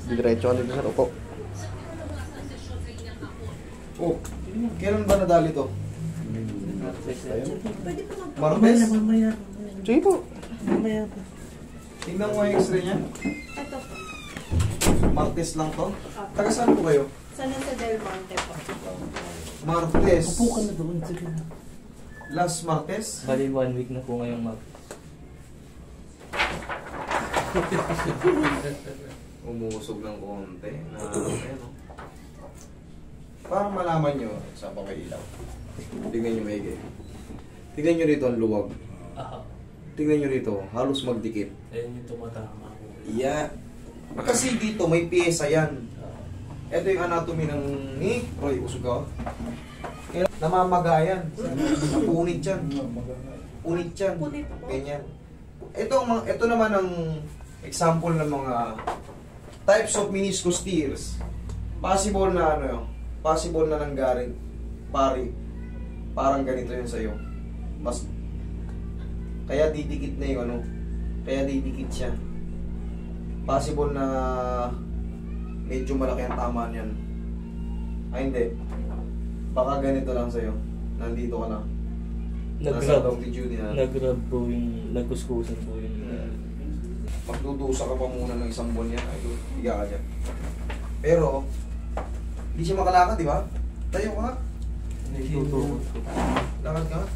Diretso ka dito sir, upo. Oh, kailan ba nadali to? Martes? Mamaya. Sige po. Mamaya po. Tingnan mo yung x-ray niya. Ito po. Martes lang to. Taga saan po kayo? Sana sa Del Monte po. Martes. Upo ka na doon. Sige na. Last Martes? Bali 1 week na po ngayong mag... Umusog ng konti. Ano. Para malaman nyo sa pangailaw. Tingnan nyo maigi. Tingnan nyo rito ang luwag. Tingnan nyo rito, halos magdikit. Ayun yung tumatama ko. Yeah. Kasi dito may pyesa yan. Ito yung anatomy ng ni Roy, usog ka. Namamagayan. Punit yan. Punit yan. Punit po. Ganyan. Ito naman ang example ng mga types of meniscus tears. Possible na possible na nanggaring parang ganito yun sa'yo. Mas kaya didikit na yung kaya didikit siya. Possible na medyo malaki ang tama niyan. Ay hindi. Baka ganito lang sa'yo. Nandito ka lang. Nasa longitudinal. Nag-grab po yung... Nagkuskusan po yung... Magdudusa ka pa muna ng isang buwan yan. Ay, higa ka dyan. Pero, hindi siya makalakad, di ba? Tayo ka nga. Nagtutukot ko. Lakad ka nga.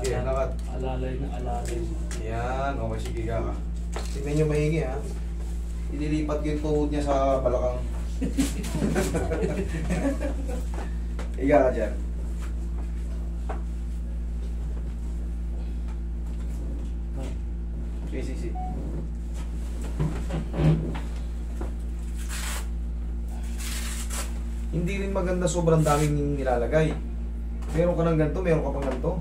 Sige, lakad. Alalay na alalay. Yan, okay, sige, higa ka. Tignan nyo mahingi, ha? Ililipat ko yung tuhod niya sa balakang. Higa ka dyan. Si. Hindi rin maganda sobrang daming nilalagay. Meron ka ng ganito, meron ka pang ganito.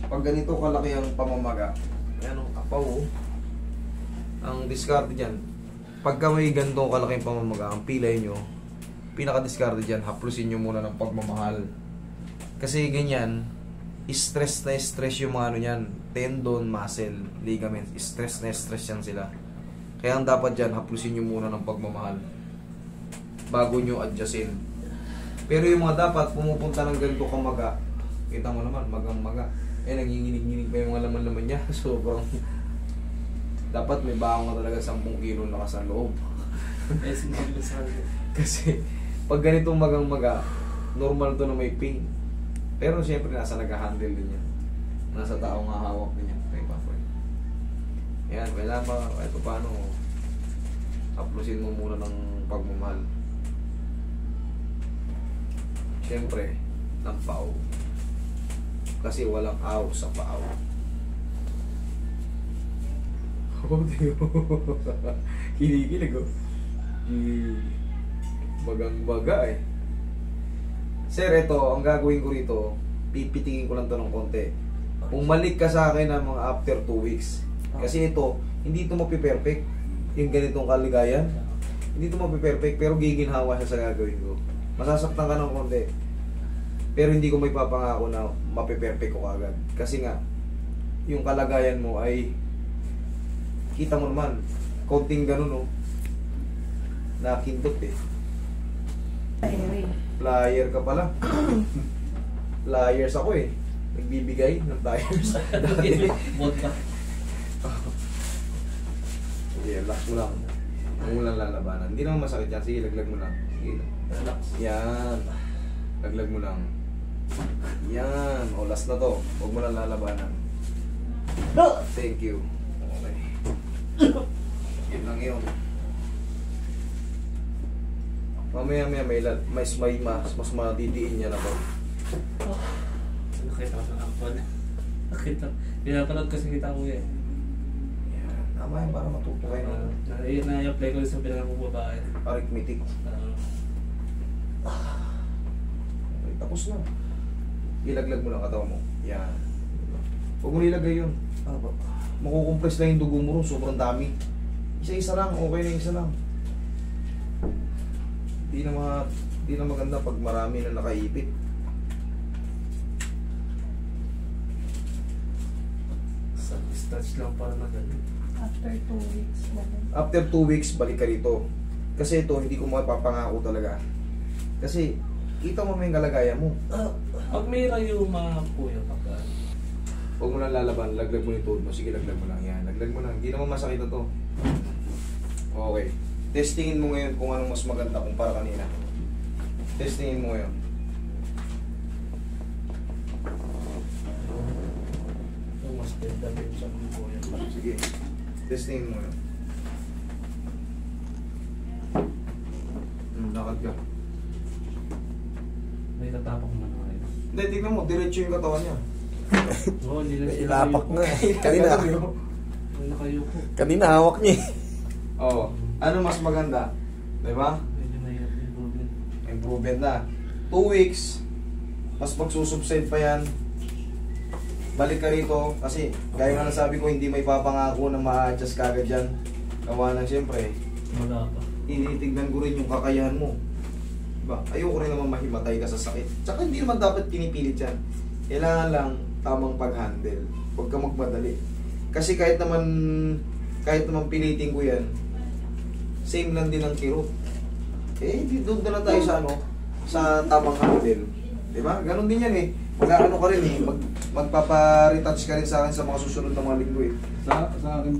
Pag ganito kalaki ang pamamaga, ano, apaw. Ang discard dyan, pagka may ganito kalaki ang pamamaga, ang pilay nyo, pinaka-discard dyan, haplusin nyo muna ng pagmamahal. Kasi ganyan, stress na stress yung mga yan, tendon, muscle, ligament, stress na stress yan sila. Kaya ang dapat dyan, haplusin nyo muna ng pagmamahal bago nyo adjustin. Pero yung mga dapat pumupunta ng ganito kamaga, kita mo naman, magang-maga. Nanginginig-nginig pa yung mga laman-laman niya. Sobrang dapat may baong ka talaga 10 kilo na sa loob. Kasi pag ganitong magang-maga, normal to na may pain. Pero siyempre nasa nag-handle din yan. Nasa taong hahawak din yan. Okay, pa-friend. Yan, kailangan ba, kahit paano, haplusin mo muna ng pagmamahal. Siyempre, ng pao. Kasi walang aw sa pao. Oh, Diyo. Kinikilig, oh. Bagang-baga, eh. Sir, ito, ang gagawin ko rito, pipitikin ko lang to ng konti. Umalik ka sa akin ng mga after 2 weeks. Kasi ito, hindi ito mapiperfect. Yung ganitong kaligayan, hindi ito mapiperfect, pero giginhawa siya sa gagawin ko. Masasaktan ka ng konti. Pero hindi ko may papangako na mapiperfect ko agad. Kasi nga, yung kalagayan mo ay, kita mo naman, konting ganun, oh. Nakindot, eh. Flyer ka pala. Flyers ako, eh. Nagbibigay ng flyers. Vodka. Sige, relax mo lang. Huwag mo lang lalabanan. Hindi naman masakit yan. Sige, laglag mo lang. Sige. Relax. Yan. Laglag mo lang. Yan. O, last na to. Huwag mo lang lalabanan. Thank you. Okay. Yun lang yun. Mamaya mas madidiin niya na to. Nakita ko sa actual. Nakita. Pinapanood kasi kita ko yan. Yan. Tama yan para matuto kayo ng Na-apply ko sa pinangang kong babae. arithmetic. Okay, tapos na. Ilaglag mo lang katawan mo. Yan. Huwag mo nilagay yun. Makukompress lang yung dugo mo rin. Sobrang dami. Isa-isa lang. Okay na isa lang. Di na maganda pag marami na nakaipit. Touch lang para na gano'n. After 2 weeks na rin. After 2 weeks, balik ka rito. Kasi ito, hindi ko mapapangako talaga. Kasi, kita mo may kalagayan mo. Pag may rayuma kuya, pagka Huwag mo lang lalaban, laglag mo yung tuhod mo. Sige, laglag mo lang. Yan, laglag mo lang. Hindi naman masakit na to. Okay. Testingin mo ngayon kung anong mas maganda kumpara kanina. Testingin mo ngayon. yung mas ganda din sa mga kuya. Sige. Testingin mo ngayon. Lakad ka. May tatapak man ako rin. Hindi, tignan mo. Diretso yung katawan niya. Oo, hindi na sila Ilapak nga eh. Kanina, May nakayuko. kanina hawak niya eh. Oo. Ano mas maganda? Diba? Medyo nahirap yung problem. Improvement na. 2 weeks, mas magsusubside pa yan. Balik ka rito kasi gaya nga nasabi ko, hindi may papangako na ma-adjust ka agad dyan. Gawa ng siyempre, Wala pa. initignan ko rin yung kakayahan mo. Diba? Ayoko rin naman mahimatay ka sa sakit. Tsaka hindi naman dapat pinipilit yan. Kailangan lang tamang pag-handle. Huwag ka magmadali. Kasi kahit naman pilitin ko yan, same lang din ang kirot. Eh, doon na lang tayo sa sa tamang handle. Diba? Ganon din yan eh. Mag-ano ka rin eh. Magpapa-retouch ka rin sa akin sa mga susunod na mga linggo eh. Sa akin,